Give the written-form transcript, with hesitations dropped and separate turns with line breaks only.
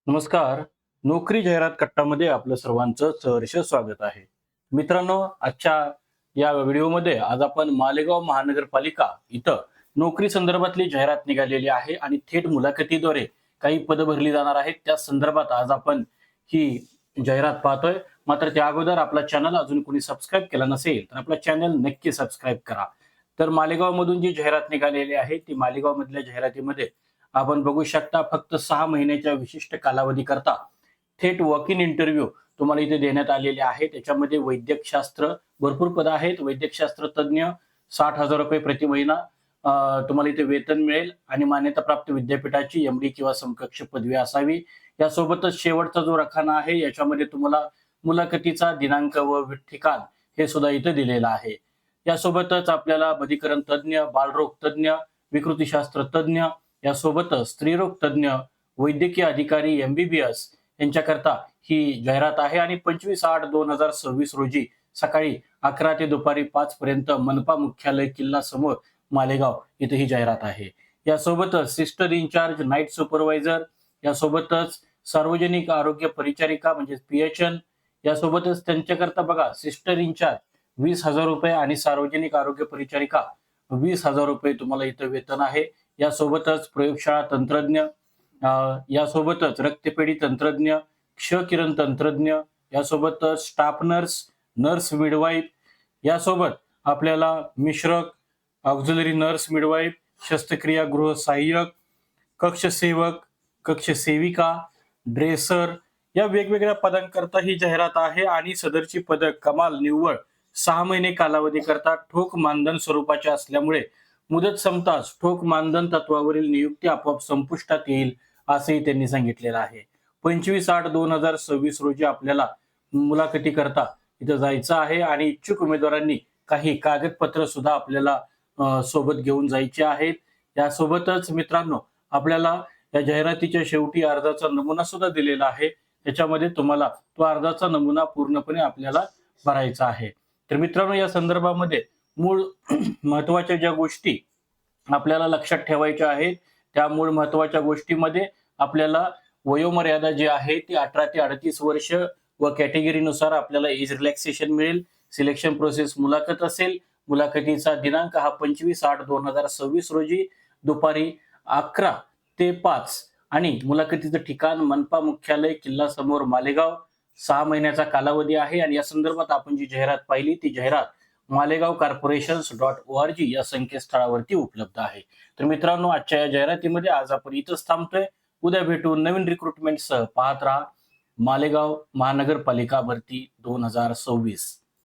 नमस्कार. नोकरी जाहिरात कट्टामध्ये आपलं सर्वांचं सहर्ष स्वागत आहे. मित्रांनो, आजच्या या व्हिडिओमध्ये आज आपण मालेगाव महानगरपालिका इथं नोकरी संदर्भातली जाहिरात निघालेली आहे आणि थेट मुलाखतीद्वारे काही पदं भरली जाणार आहेत. त्या संदर्भात आज आपण ही जाहिरात पाहतोय. मात्र त्या अगोदर आपला चॅनल अजून कोणी सबस्क्राईब केला नसेल तर आपला चॅनल नक्की सबस्क्राईब करा. तर मालेगावमधून जी जाहिरात निघालेली आहे ती मालेगावमधल्या जाहिरातीमध्ये आपण बघू शकता फक्त 6 महिन्याच्या विशिष्ट कालावधीकरता थेट वॉक इन इंटरव्ह्यू तुम्हाला इथे देण्यात आलेले आहे. त्याच्यामध्ये वैद्यकशास्त्र भरपूर पदं आहेत. वैद्यकशास्त्र तज्ञ ₹60,000 प्रति महिना तुम्हाला इथे वेतन मिळेल आणि मान्यताप्राप्त विद्यापीठाची एम.डी. किंवा समकक्ष पदवी असावी. यासोबतच शेवटचा जो रखाना आहे याच्यामध्ये तुम्हाला मुलाखतीचा दिनांक व ठिकाण हे सुद्धा इथे दिलेलं आहे. यासोबतच आपल्याला बधिकरण तज्ञ, बालरोग तज्ञ, विकृतीशास्त्र तज्ञ यासोबतच स्त्रीरोग तज्ञ, वैद्यकीय अधिकारी एमबीबीएस यांच्याकरता ही जाहिरात आहे आणि 25/8/2026 रोजी सकाळी 11 ते दुपारी 5 पर्यंत मनपा मुख्यालय किल्ला समोर मालेगाव इथे ही जाहिरात आहे. यासोबतच सिस्टर इन्चार्ज, नाईट सुपरवायझर, यासोबतच सार्वजनिक आरोग्य परिचारिका म्हणजे पीएचएन, यासोबतच त्यांच्याकरता बघा सिस्टर इन्चार्ज ₹20,000 आणि सार्वजनिक आरोग्य परिचारिका ₹20,000 तुम्हाला इथं वेतन आहे. यासोबतच प्रयोगशाळा तंत्रज्ञ, यासोबतच रक्तपेढी तंत्रज्ञ, क्षकिरण तंत्रज्ञ, यासोबतच स्टाफ नर्स, नर्स मिडवाईफ, यासोबत आपल्याला मिश्रक, ऑक्झिलरी नर्स मिडवाईफ, शस्त्रक्रिया गृह सहाय्यक, कक्षसेवक, कक्षसेविका, ड्रेसर या वेगवेगळ्या पदांकरता ही जाहिरात आहे आणि सदरची पदं कमाल निव्वळ 6 महिने कालावधीकरता ठोक मानधन स्वरूपाचे असल्यामुळे मुदत संपताच ठोक मानधन तत्वावरील नियुक्ती आपोआप संपुष्टात येईल असंही त्यांनी सांगितलेलं आहे. 25/8/2026 रोजी आपल्याला मुलाखती करता इथं जायचं आहे आणि इच्छुक उमेदवारांनी काही कागदपत्र सुद्धा आपल्याला सोबत घेऊन जायचे आहेत. यासोबतच मित्रांनो आपल्याला या जाहिरातीच्या शेवटी अर्जाचा नमुना सुद्धा दिलेला आहे. त्याच्यामध्ये तुम्हाला तो अर्जाचा नमुना पूर्णपणे आपल्याला भरायचा आहे. तर मित्रांनो या संदर्भामध्ये मूळ महत्वाच्या ज्या गोष्टी आपल्याला लक्षात ठेवायच्या आहेत त्या मूळ महत्वाच्या गोष्टीमध्ये आपल्याला वयोमर्यादा जी आहे ती 18 ते 38 वर्ष व कॅटेगरीनुसार आपल्याला एज रिलॅक्सेशन मिळेल. सिलेक्शन प्रोसेस मुलाखत असेल. मुलाखतीचा दिनांक हा 25/8/2026 रोजी दुपारी 11 ते 5 आणि मुलाखतीचं ठिकाण मनपा मुख्यालय किल्ला समोर मालेगाव. 6 महिन्याचा कालावधी आहे आणि या संदर्भात आपण जी जाहिरात पाहिली ती जाहिरात मालेगाव corporations.org या संकेतस्थळावरती उपलब्ध आहे. तर मित्रांनो आजच्या या जाहिरातीमध्ये आज आपण इथंच थांबतोय. उद्या भेटू नवीन रिक्रुटमेंटसह. पाहत राहा मालेगाव महानगरपालिका भरती 2026.